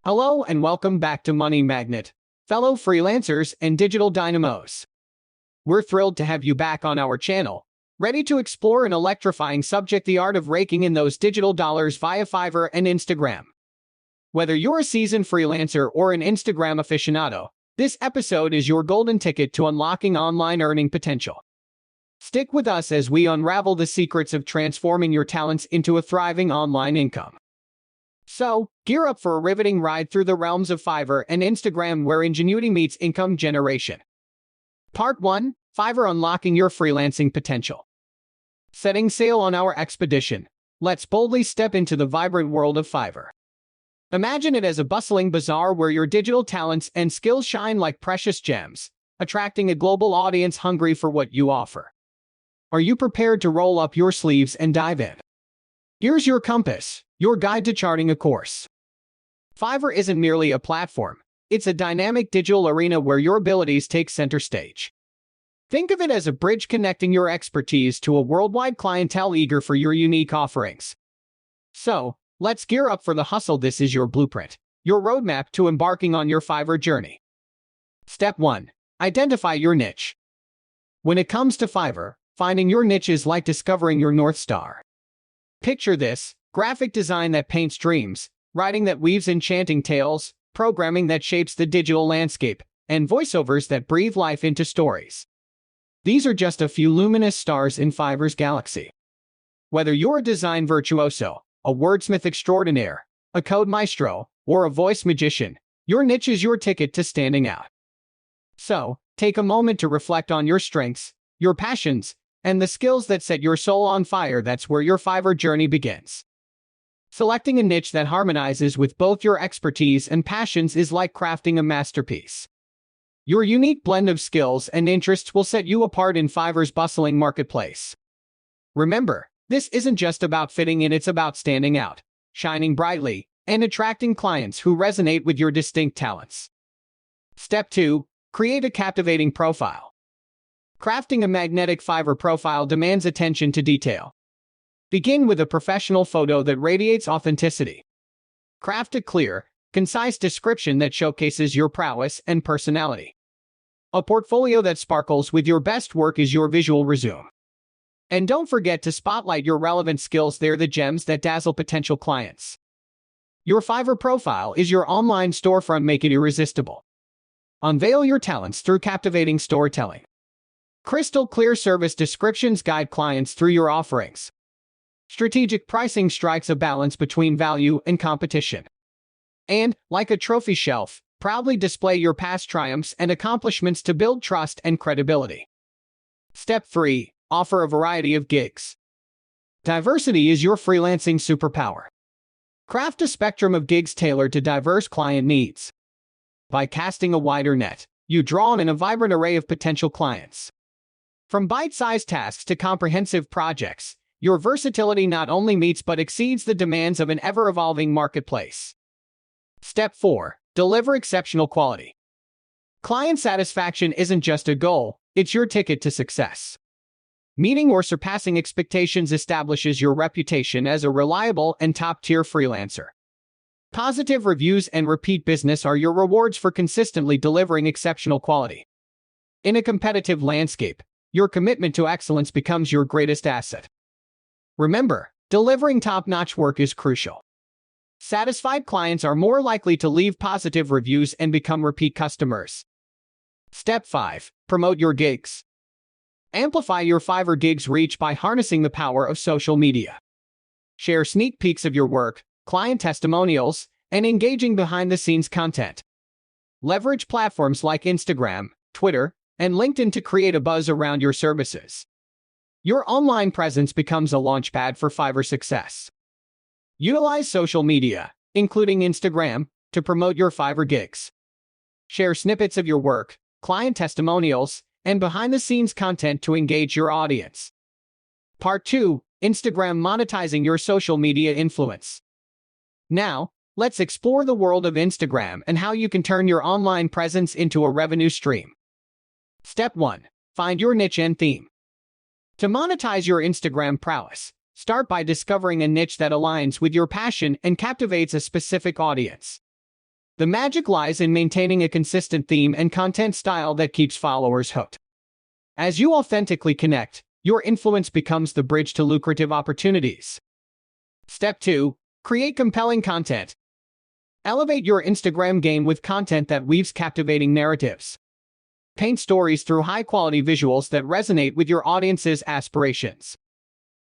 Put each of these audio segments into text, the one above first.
Hello and welcome back to Money Magnet, fellow freelancers and digital dynamos. We're thrilled to have you back on our channel, ready to explore an electrifying subject: the art of raking in those digital dollars via Fiverr and Instagram. Whether you're a seasoned freelancer or an Instagram aficionado, this episode is your golden ticket to unlocking online earning potential. Stick with us as we unravel the secrets of transforming your talents into a thriving online income. So, gear up for a riveting ride through the realms of Fiverr and Instagram, where ingenuity meets income generation. Part 1: Fiverr Unlocking Your Freelancing Potential. Setting sail on our expedition, let's boldly step into the vibrant world of Fiverr. Imagine it as a bustling bazaar where your digital talents and skills shine like precious gems, attracting a global audience hungry for what you offer. Are you prepared to roll up your sleeves and dive in? Here's your compass, your guide to charting a course. Fiverr isn't merely a platform, it's a dynamic digital arena where your abilities take center stage. Think of it as a bridge connecting your expertise to a worldwide clientele eager for your unique offerings. So, let's gear up for the hustle. This is your blueprint, your roadmap to embarking on your Fiverr journey. Step 1: Identify your niche. When it comes to Fiverr, finding your niche is like discovering your North Star. Picture this: graphic design that paints dreams, writing that weaves enchanting tales, programming that shapes the digital landscape, and voiceovers that breathe life into stories. These are just a few luminous stars in Fiverr's galaxy. Whether you're a design virtuoso, a wordsmith extraordinaire, a code maestro, or a voice magician, your niche is your ticket to standing out. So, take a moment to reflect on your strengths, your passions, and the skills that set your soul on fire. That's where your Fiverr journey begins. Selecting a niche that harmonizes with both your expertise and passions is like crafting a masterpiece. Your unique blend of skills and interests will set you apart in Fiverr's bustling marketplace. Remember, this isn't just about fitting in, it's about standing out, shining brightly, and attracting clients who resonate with your distinct talents. Step 2: Create a captivating profile. Crafting a magnetic Fiverr profile demands attention to detail. Begin with a professional photo that radiates authenticity. Craft a clear, concise description that showcases your prowess and personality. A portfolio that sparkles with your best work is your visual resume. And don't forget to spotlight your relevant skills. They're the gems that dazzle potential clients. Your Fiverr profile is your online storefront. Make it irresistible. Unveil your talents through captivating storytelling. Crystal clear service descriptions guide clients through your offerings. Strategic pricing strikes a balance between value and competition. And, like a trophy shelf, proudly display your past triumphs and accomplishments to build trust and credibility. Step 3: Offer a variety of gigs. Diversity is your freelancing superpower. Craft a spectrum of gigs tailored to diverse client needs. By casting a wider net, you draw in a vibrant array of potential clients. From bite-sized tasks to comprehensive projects, your versatility not only meets but exceeds the demands of an ever-evolving marketplace. Step 4: Deliver exceptional quality. Client satisfaction isn't just a goal, it's your ticket to success. Meeting or surpassing expectations establishes your reputation as a reliable and top-tier freelancer. Positive reviews and repeat business are your rewards for consistently delivering exceptional quality. In a competitive landscape, your commitment to excellence becomes your greatest asset. Remember, delivering top-notch work is crucial. Satisfied clients are more likely to leave positive reviews and become repeat customers. Step 5: Promote your gigs. Amplify your Fiverr gigs reach by harnessing the power of social media. Share sneak peeks of your work, client testimonials, and engaging behind-the-scenes content. Leverage platforms like Instagram, Twitter, and LinkedIn to create a buzz around your services. Your online presence becomes a launchpad for Fiverr success. Utilize social media, including Instagram, to promote your Fiverr gigs. Share snippets of your work, client testimonials, and behind-the-scenes content to engage your audience. Part 2: Instagram monetizing your social media influence. Now, let's explore the world of Instagram and how you can turn your online presence into a revenue stream. Step 1: Find your niche and theme. To monetize your Instagram prowess, start by discovering a niche that aligns with your passion and captivates a specific audience. The magic lies in maintaining a consistent theme and content style that keeps followers hooked. As you authentically connect, your influence becomes the bridge to lucrative opportunities. Step 2. Create compelling content. Elevate your Instagram game with content that weaves captivating narratives. Paint stories through high-quality visuals that resonate with your audience's aspirations.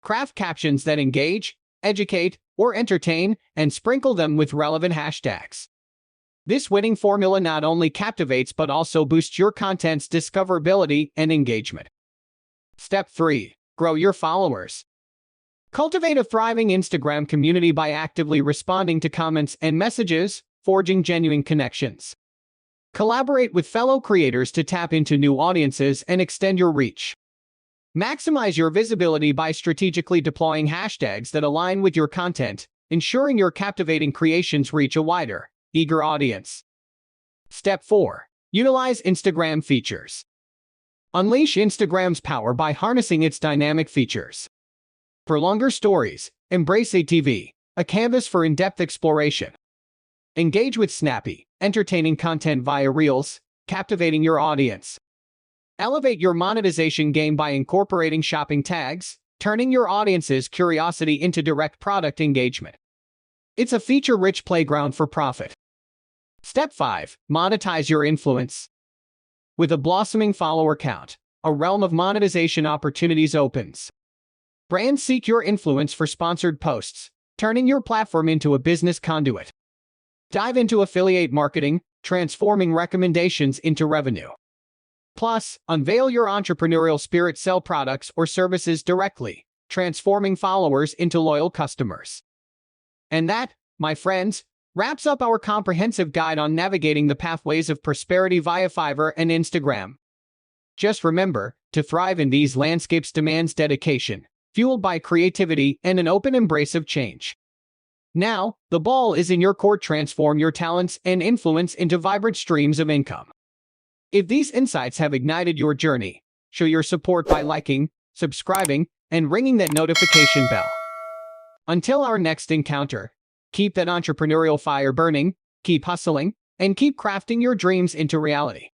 Craft captions that engage, educate, or entertain, and sprinkle them with relevant hashtags. This winning formula not only captivates but also boosts your content's discoverability and engagement. Step 3. Grow your followers. Cultivate a thriving Instagram community by actively responding to comments and messages, forging genuine connections. Collaborate with fellow creators to tap into new audiences and extend your reach. Maximize your visibility by strategically deploying hashtags that align with your content, ensuring your captivating creations reach a wider, eager audience. Step 4. Utilize Instagram features. Unleash Instagram's power by harnessing its dynamic features. For longer stories, embrace ATV, a canvas for in-depth exploration. Engage with snappy, entertaining content via Reels, captivating your audience. Elevate your monetization game by incorporating shopping tags, turning your audience's curiosity into direct product engagement. It's a feature-rich playground for profit. Step 5. Monetize your influence. With a blossoming follower count, a realm of monetization opportunities opens. Brands seek your influence for sponsored posts, turning your platform into a business conduit. Dive into affiliate marketing, transforming recommendations into revenue. Plus, unveil your entrepreneurial spirit, sell products or services directly, transforming followers into loyal customers. And that, my friends, wraps up our comprehensive guide on navigating the pathways of prosperity via Fiverr and Instagram. Just remember, to thrive in these landscapes demands dedication, fueled by creativity and an open embrace of change. Now, the ball is in your court. Transform your talents and influence into vibrant streams of income. If these insights have ignited your journey, show your support by liking, subscribing, and ringing that notification bell. Until our next encounter, keep that entrepreneurial fire burning, keep hustling, and keep crafting your dreams into reality.